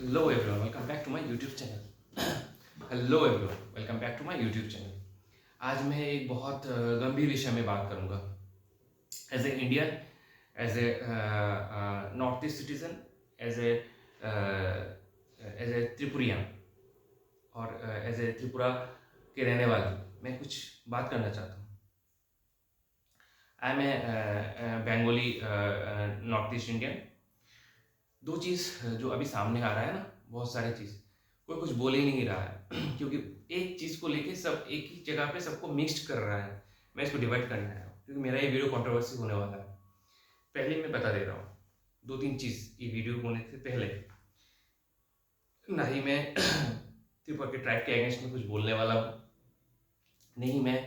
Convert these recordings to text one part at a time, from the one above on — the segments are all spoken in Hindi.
Hello everyone, welcome back to my YouTube channel. Hello everyone, welcome back to my YouTube channel. आज मैं एक बहुत गंभीर विषय में बात करूंगा। As a Indian, as a north east citizen, as a Tripurian और एज ए त्रिपुरा के रहने वाले, मैं कुछ बात करना चाहता हूँ। I am a Bengali north east Indian. दो चीज़ जो अभी सामने आ रहा है ना, बहुत सारी चीज़, कोई कुछ बोल ही नहीं रहा है क्योंकि एक चीज़ को लेके सब एक ही जगह पे सबको मिक्स्ड कर रहा है। मैं इसको डिवाइड करने आया हूँ क्योंकि मेरा ये वीडियो कंट्रोवर्सी होने वाला है। पहले मैं बता दे रहा हूँ दो तीन चीज़ ये वीडियो होने से पहले। ना ही मैं त्रिपुरा के ट्राइब के अगेंस्ट में कुछ बोलने वाला हूँ, नहीं मैं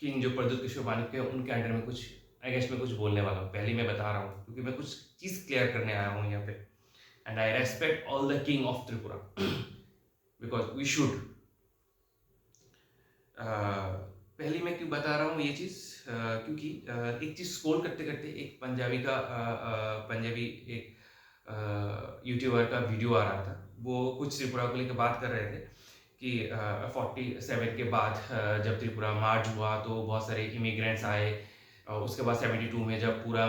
किंग जो प्रद्युत किशोर मानिक के उनके अंडर में कुछ अगेंस्ट में कुछ बोलने वाला हूँ। पहले मैं बता रहा हूँ क्योंकि मैं कुछ चीज़ क्लियर करने आया हूँ यहाँ पे। And I respect all the king of Tripura because we should. पहली मैं क्यों बता रहा हूँ ये चीज़, क्योंकि एक चीज़ स्क्रॉल करते करते एक पंजाबी एक यूट्यूबर का वीडियो आ रहा था। वो कुछ त्रिपुरा को लेकर बात कर रहे थे कि 47 के बाद जब त्रिपुरा मार्च हुआ तो बहुत सारे इमिग्रेंट्स आए। उसके बाद 72 में जब पूरा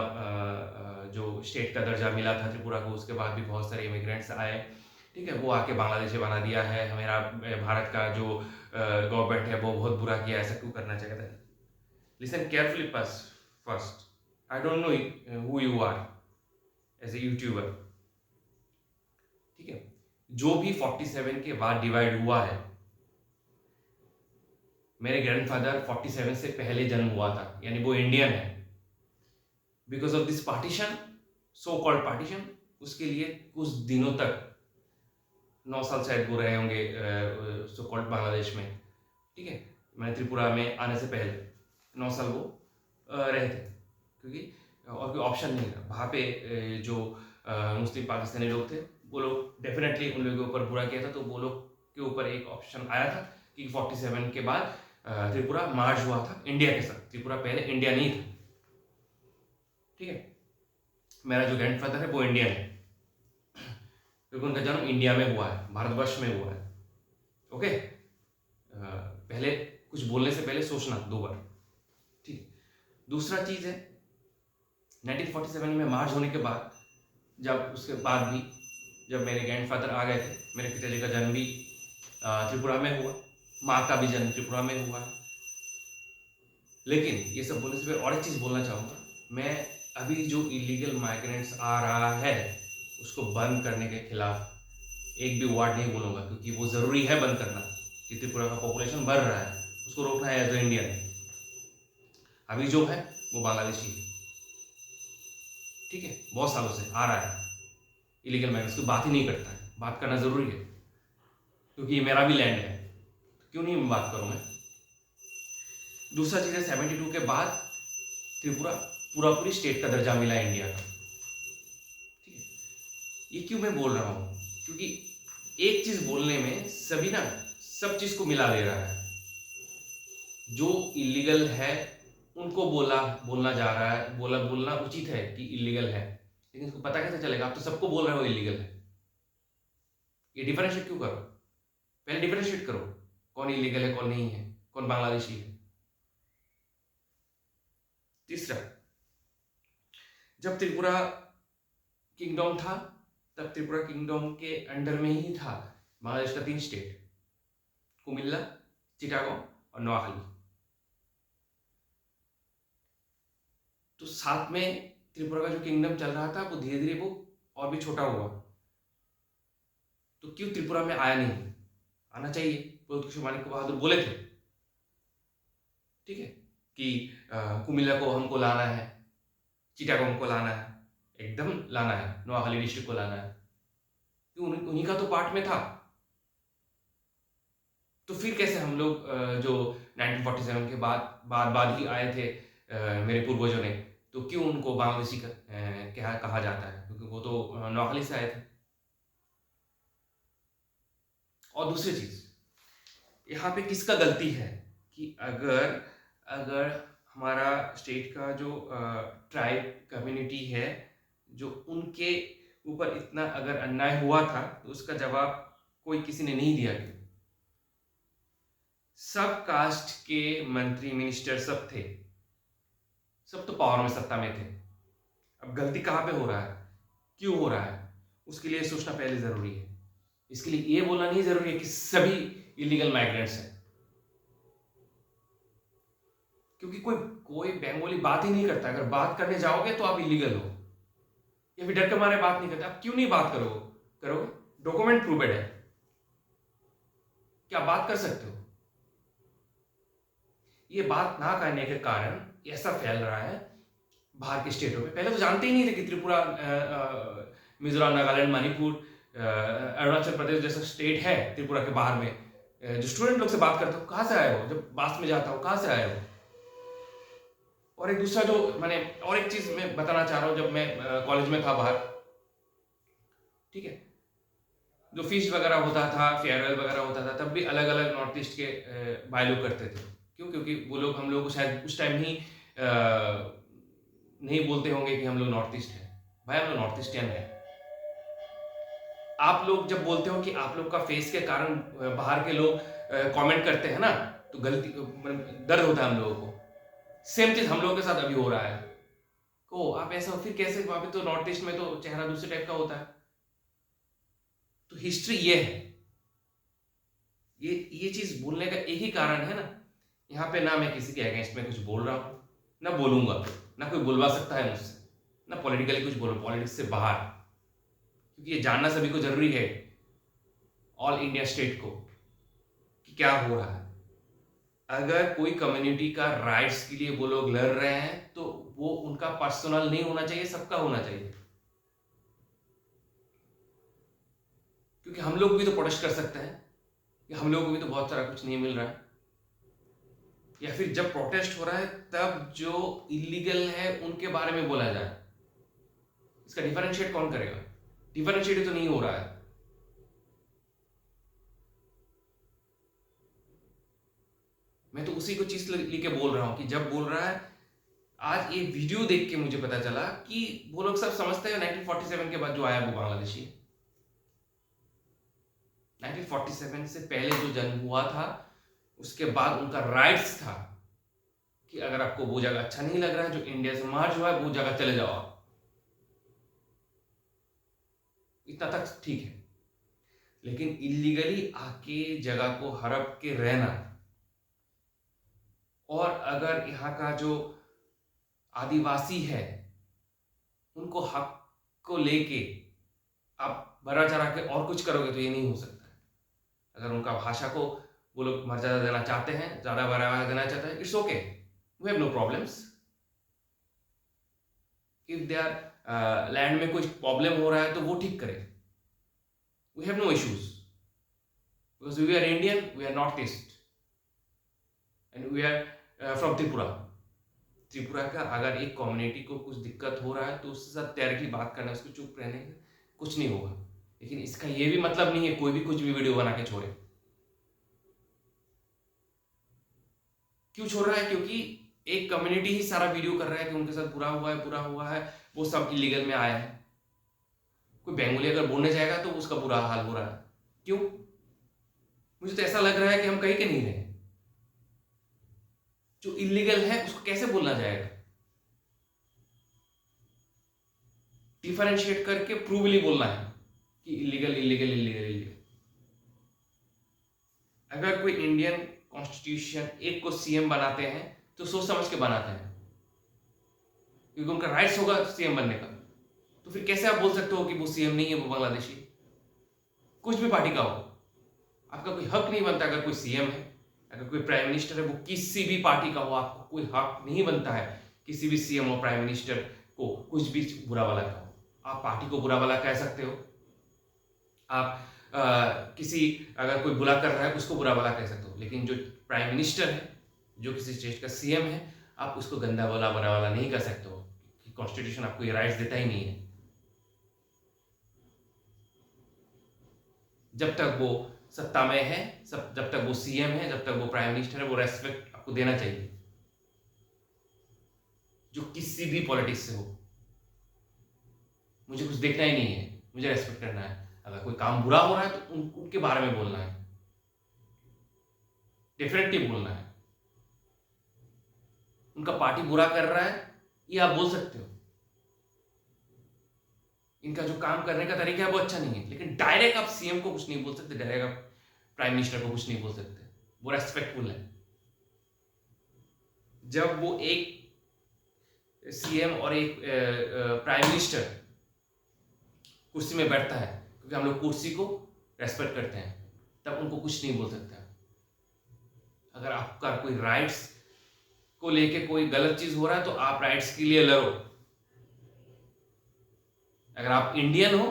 जो स्टेट का दर्जा मिला था त्रिपुरा को, उसके बाद भी बहुत सारे इमिग्रेंट्स आए। ठीक है, वो आके बांग्लादेशी बना दिया है। हमारा भारत का जो गवर्नमेंट है वो बहुत बुरा किया, ऐसा क्यों करना चाहता है। Listen carefully first, I don't know who you are as a YouTuber. ठीक है, जो भी 47 के बाद डिवाइड हुआ है, मेरे ग्रैंडफादर 47 से पहले जन्म हुआ था, यानी वो इंडियन है। Because of this partition, so called partition, उसके लिए कुछ दिनों तक 9 साल शायद वो रहे होंगे सो कॉल्ड बांग्लादेश में। ठीक है, मैंने त्रिपुरा में आने से पहले 9 साल वो रहे थे, क्योंकि और कोई ऑप्शन नहीं था वहाँ पे। जो मुस्लिम पाकिस्तानी लोग थे वो लोग डेफिनेटली उन लोगों के ऊपर बुरा किया था, तो वो लोग के ऊपर एक ऑप्शन आया था कि 47 के बाद त्रिपुरा मार्च हुआ था इंडिया के साथ। त्रिपुरा पहले इंडिया नहीं था। ठीक है, मेरा जो ग्रैंडफादर है वो इंडियन है क्योंकि उनका जन्म इंडिया में हुआ है, भारतवर्ष में हुआ है। ओके, पहले कुछ बोलने से पहले सोचना दो बार। ठीक, दूसरा चीज़ है 1947 में मार्च होने के बाद, जब उसके बाद भी जब मेरे ग्रैंडफादर आ गए थे, मेरे पिताजी का जन्म भी त्रिपुरा में हुआ, माँ का भी जन्म त्रिपुरा में हुआ है। लेकिन ये सब बोलने से पहले और एक चीज़ बोलना चाहूँगा, मैं अभी जो इलीगल माइग्रेंट्स आ रहा है उसको बंद करने के खिलाफ एक भी वर्ड नहीं बोलूँगा, क्योंकि वो ज़रूरी है बंद करना कि त्रिपुरा का पॉपुलेशन बढ़ रहा है, उसको रोकना है एज ए इंडियन। अभी जो है वो बांग्लादेशी है। ठीक है, बहुत सालों से आ रहा है इलीगल माइग्रेंट्स की बात ही नहीं करता है। बात करना ज़रूरी है क्योंकि ये मेरा भी लैंड है, तो क्यों नहीं बात करूँ मैं। दूसरा चीज़ है 72 के बाद त्रिपुरा पूरी स्टेट का दर्जा मिला इंडिया का। ठीक है, ये क्यों मैं बोल रहा हूँ, क्योंकि एक चीज़ बोलने में सभी ना सब चीज़ को मिला दे रहा है। जो इलीगल है उनको बोलना जा रहा है, बोलना उचित है कि इलीगल है, लेकिन उसको पता कैसे चलेगा? आप तो सबको बोल रहे हो इलीगल है। ये डिफरेंशिएट क्यों करो? पहले डिफरेंशिएट करो, कौन इलीगल है कौन नहीं है, कौन बांग्लादेशी है। तीसरा, जब त्रिपुरा किंगडम था तब त्रिपुरा किंगडम के अंडर में ही था बांग्लादेश का 3 स्टेट, कुमिल्ला, चिटागोंग और नोआखाली। तो साथ में त्रिपुरा का जो किंगडम चल रहा था वो धीरे धीरे वो और भी छोटा हुआ। तो क्यों त्रिपुरा में आया नहीं? आना चाहिए, प्रद्युत किशोर मानिक बहादुर बोले थे। ठीक है, कि कुमिल्ला को हमको लाना है, चिटागोंग को लाना है, एकदम लाना है, नोआखाली डिस्ट्रिक्ट को लाना है, क्यों? उन्हीं का तो पार्ट में था। तो फिर कैसे हम लोग जो 1947 के बाद ही आए थे मेरे पूर्वजों ने, तो क्यों उनको बांग्लादेशी क्या कहा जाता है? क्योंकि वो तो नोआखाली से आए थे। और दूसरी चीज़, यहाँ पे किसका गलती है कि अगर अगर हमारा स्टेट का जो ट्राइब कम्युनिटी है, जो उनके ऊपर इतना अगर अन्याय हुआ था तो उसका जवाब कोई किसी ने नहीं दिया। क्यों? सब कास्ट के मंत्री मिनिस्टर सब थे, सब तो पावर में सत्ता में थे। अब गलती कहां पे हो रहा है, क्यों हो रहा है, उसके लिए सोचना पहले जरूरी है। इसके लिए ये बोलना नहीं जरूरी है कि सभी इलीगल माइग्रेंट्स हैं, क्योंकि कोई कोई बंगाली बात ही नहीं करता। अगर बात करने जाओगे तो आप इलीगल हो, या फिर डर के मारे बात नहीं करते। आप क्यों नहीं बात करोगे? डॉक्यूमेंट प्रूवेड है, क्या बात कर सकते हो? ये बात ना करने के कारण ऐसा फैल रहा है बाहर के स्टेटों में। पहले तो जानते ही नहीं थे कि त्रिपुरा, मिजोरम, नागालैंड, मणिपुर, अरुणाचल प्रदेश जैसा स्टेट है त्रिपुरा के बाहर में। जो स्टूडेंट लोग से बात करते हो, कहाँ से आए हो, जब बास में जाता हो कहाँ से आए हो। और एक दूसरा जो मैंने और एक चीज मैं बताना चाह रहा हूँ, जब मैं कॉलेज में था बाहर, ठीक है, जो फीस्ट वगैरह होता था, फेयरवेल वगैरह होता था, तब भी अलग अलग नॉर्थ ईस्ट के भाई लोग करते थे। क्यों? क्योंकि वो लोग हम लोग को शायद उस टाइम ही नहीं बोलते होंगे कि हम लोग नॉर्थ ईस्ट हैं। भाई हम लोग नॉर्थ ईस्टियन हैं। आप लोग जब बोलते हो कि आप लोग का फेस के कारण बाहर के लोग कमेंट करते हैं ना, तो गलती दर्द होता है हम लोगों को। सेम चीज हम लोगों के साथ अभी हो रहा है। को आप ऐसा फिर कैसे, वहां पे तो नॉर्थ ईस्ट में तो चेहरा दूसरे टाइप का होता है। तो हिस्ट्री ये है, ये चीज बोलने का एक ही कारण है ना। यहाँ पे ना मैं किसी के अगेंस्ट में कुछ बोल रहा हूं, ना बोलूंगा, ना कोई बुलवा सकता है मुझसे, ना पॉलिटिकली कुछ बोलो, पॉलिटिक्स से बाहर। क्योंकि ये जानना सभी को जरूरी है, ऑल इंडिया स्टेट को, कि क्या हो रहा है। अगर कोई कम्युनिटी का राइट्स के लिए वो लोग लड़ रहे हैं तो वो उनका पर्सनल नहीं होना चाहिए, सबका होना चाहिए। क्योंकि हम लोग भी तो प्रोटेस्ट कर सकते हैं कि हम लोगों को भी तो बहुत सारा कुछ नहीं मिल रहा है। या फिर जब प्रोटेस्ट हो रहा है तब जो इलीगल है उनके बारे में बोला जाए। इसका डिफरेंशिएट कौन करेगा? डिफरेंशिएट तो नहीं हो रहा है। मैं तो उसी को चीज लेके बोल रहा हूं कि जब बोल रहा है, आज ये वीडियो देख के मुझे पता चला कि वो लोग सब समझते हैं 1947 के बाद जो आया वो बांग्लादेशी है। 1947 से पहले जो जन्म हुआ था, उसके बाद उनका राइट्स था कि अगर आपको वो जगह अच्छा नहीं लग रहा है, जो इंडिया से मार्च हुआ है, वो जगह चले जाओ आप। इतना तक ठीक है। लेकिन इलीगली आके जगह को हड़प के रहना, और अगर यहाँ का जो आदिवासी है उनको हक को लेके आप बढ़ा चढ़ा के और कुछ करोगे तो ये नहीं हो सकता है। अगर उनका भाषा को वो लोग मर्यादा देना चाहते हैं, ज्यादा बढ़ावा देना चाहते हैं, it's okay, we have no problems. If they are land में कुछ प्रॉब्लम हो रहा है तो वो ठीक करें, we have no issues, because we are Indian, we are north east and we are from Tripura. Tripura का अगर एक कम्युनिटी को कुछ दिक्कत हो रहा है तो उसके साथ डायरेक्टली बात करना, उसको चुप रहने का कुछ नहीं होगा। लेकिन इसका ये भी मतलब नहीं है कोई भी कुछ भी वीडियो बना के छोड़े। क्यों छोड़ रहा है? क्योंकि एक कम्युनिटी ही सारा वीडियो कर रहा है कि उनके साथ बुरा हुआ है, बुरा हुआ है, वो सब इलीगल में आया है। कोई बंगाली अगर बोलने जाएगा तो उसका बुरा हाल हो रहा है। क्यों? मुझे तो ऐसा लग रहा है कि हम कहीं के नहीं रहे। जो इलीगल है उसको कैसे बोलना जाएगा? डिफरेंशिएट करके प्रूवली बोलना है कि इलीगल इलीगल इलीगल इलीगल। अगर कोई इंडियन कॉन्स्टिट्यूशन एक को सीएम बनाते हैं तो सोच समझ के बनाते हैं, क्योंकि उनका राइट्स होगा सीएम बनने का। तो फिर कैसे आप बोल सकते हो कि वो सीएम नहीं है, वो बांग्लादेशी, कुछ भी पार्टी का हो, आपका कोई हक नहीं बनता। अगर कोई सीएम है, अगर कोई प्राइम मिनिस्टर है, वो किसी भी पार्टी का हो, आपको कोई हक नहीं बनता है किसी भी सीएम और प्राइम मिनिस्टर को कुछ भी बुरा भला कहो। आप पार्टी को बुरा भला कह सकते हो, आप किसी अगर कोई बुरा कर रहा है उसको बुरा भला कह सकते हो, लेकिन जो प्राइम मिनिस्टर है, जो किसी स्टेट का सीएम है, आप उसको गंदा भला बुरा वाला नहीं कर सकते हो। कॉन्स्टिट्यूशन आपको ये राइट्स देता ही नहीं है। जब तक वो सत्ता में है, जब तक वो सीएम है, जब तक वो प्राइम मिनिस्टर है, वो रेस्पेक्ट आपको देना चाहिए, जो किसी भी पॉलिटिक्स से हो। मुझे कुछ देखना ही नहीं है मुझे रेस्पेक्ट करना है। अगर कोई काम बुरा हो रहा है तो उनके बारे में बोलना है, डेफिनेटली बोलना है। उनका पार्टी बुरा कर रहा है ये आप बोल सकते हो, इनका जो काम करने का तरीका है वो अच्छा नहीं है, लेकिन डायरेक्ट आप सीएम को कुछ नहीं बोल सकते, डायरेक्ट आप प्राइम मिनिस्टर को कुछ नहीं बोल सकते, वो रेस्पेक्टफुल है। जब वो एक सीएम और एक प्राइम मिनिस्टर कुर्सी में बैठता है, क्योंकि हम लोग कुर्सी को रेस्पेक्ट करते हैं, तब उनको कुछ नहीं बोल सकते। अगर आपका कोई राइट्स को लेके कोई गलत चीज हो रहा है तो आप राइट्स के लिए लड़ो। अगर आप इंडियन हो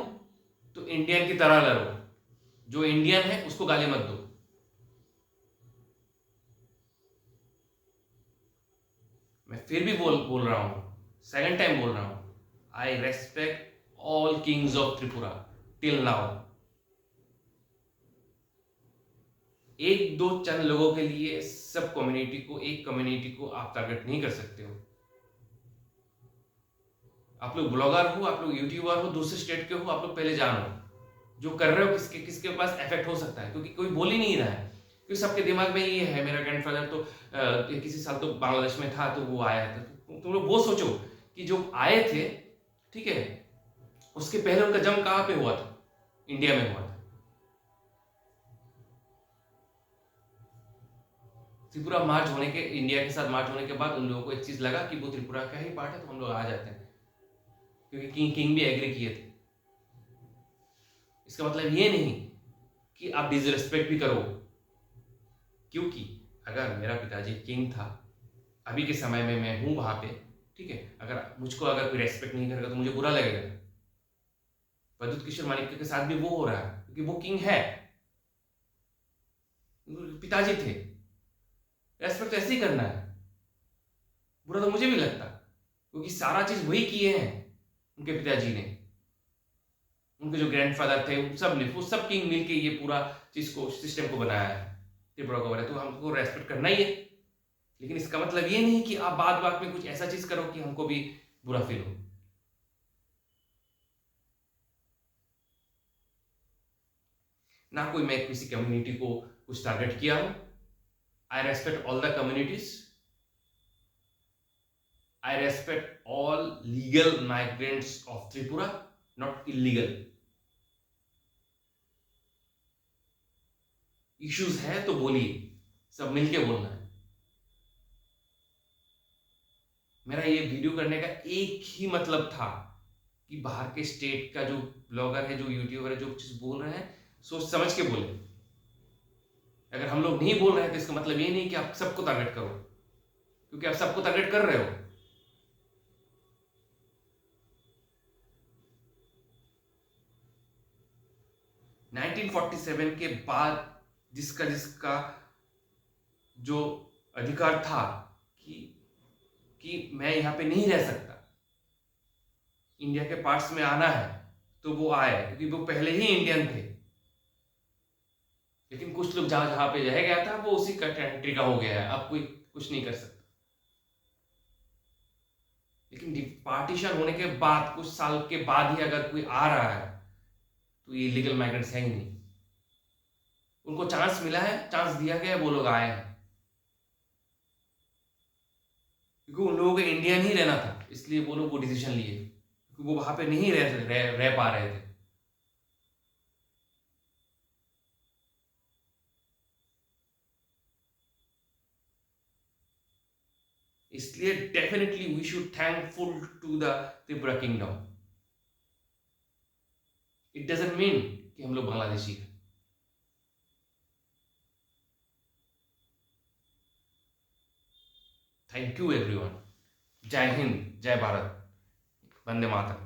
तो इंडियन की तरह लड़ो, जो इंडियन है उसको गाली मत दो। मैं फिर भी बोल रहा हूं, सेकंड टाइम बोल रहा हूं, आई respect all Kings of Tripura till now. एक दो चंद लोगों के लिए सब कम्युनिटी को, एक कम्युनिटी को आप टारगेट नहीं कर सकते हो। आप लोग ब्लॉगर हो, आप लोग यूट्यूबर हो, दूसरे स्टेट के हो, आप लोग पहले जानो जो कर रहे हो किसके किसके पास इफेक्ट हो सकता है, क्योंकि कोई बोल ही नहीं रहा है, क्योंकि सबके दिमाग में ये है। मेरा ग्रैंडफादर तो किसी साल तो बांग्लादेश में था तो वो आया था, तो तुम लोग वो सोचो कि जो आए थे, ठीक है, उसके पहले उनका जन्म कहाँ पे हुआ था? इंडिया में हुआ था। त्रिपुरा मार्च होने के, इंडिया के साथ मार्च होने के बाद उन लोगों को एक चीज लगा कि वो त्रिपुरा का ही पार्ट है, तो हम लोग आ जाते हैं, क्योंकि किंग भी एग्री किए थे। इसका मतलब ये नहीं कि आप डिसरिस्पेक्ट भी करो, क्योंकि अगर मेरा पिताजी किंग था, अभी के समय में मैं हूं वहां पे, ठीक है, अगर मुझको अगर कोई रेस्पेक्ट नहीं करेगा तो मुझे बुरा लगेगा। प्रद्युत किशोर माणिक्य के साथ भी वो हो रहा है, क्योंकि वो किंग है, पिताजी थे, रेस्पेक्ट तो ऐसे ही करना है। बुरा तो मुझे भी लगता, क्योंकि सारा चीज वही किए हैं उनके पिताजी ने, उनके जो ग्रैंडफादर थे वो सब किंग मिलके ये पूरा चीज को, सिस्टम को बनाया है, त्रिपुरा को बनाया, तो हमको रेस्पेक्ट करना ही है। लेकिन इसका मतलब ये नहीं कि आप बात बात में कुछ ऐसा चीज करो कि हमको भी बुरा फील हो। ना कोई मैं किसी कम्युनिटी को कुछ टारगेट किया हो। आई respect all the communities, I respect all legal migrants of Tripura, not illegal. Issues है तो बोलिए, सब मिलके बोलना है। मेरा ये वीडियो करने का एक ही मतलब था कि बाहर के स्टेट का जो ब्लॉगर है, जो यूट्यूबर है, जो चीज बोल रहे हैं सोच समझ के बोले। अगर हम लोग नहीं बोल रहे हैं तो इसका मतलब ये नहीं कि आप सबको टारगेट करो, क्योंकि आप सबको टारगेट कर रहे हो। नाइनटीन 47 के बाद जिसका जिसका जो अधिकार था कि मैं यहां पे नहीं रह सकता, इंडिया के पार्ट्स में आना है, तो वो आए, क्योंकि वो पहले ही इंडियन थे। लेकिन कुछ लोग जहां जहां पे रह गया था वो उसी कंट्री का हो गया है, अब कोई कुछ नहीं कर सकता। लेकिन पार्टीशन होने के बाद कुछ साल के बाद ही अगर कोई आ रहा है तो ये लीगल माइग्रेंट्स है ही नहीं। उनको चांस मिला है, चांस दिया गया है, वो लोग आए हैं, क्योंकि उन लोगों को इंडियन ही रहना था, इसलिए वो लोग वो डिसीजन लिए, क्योंकि वो वहां पे नहीं रह पा रहे थे। इसलिए definitely we should thankful to the Tripura kingdom. It doesn't mean कि हम लोग बांग्लादेशी हैं। Thank you everyone. जय हिंद, जय भारत, वंदे मातरम।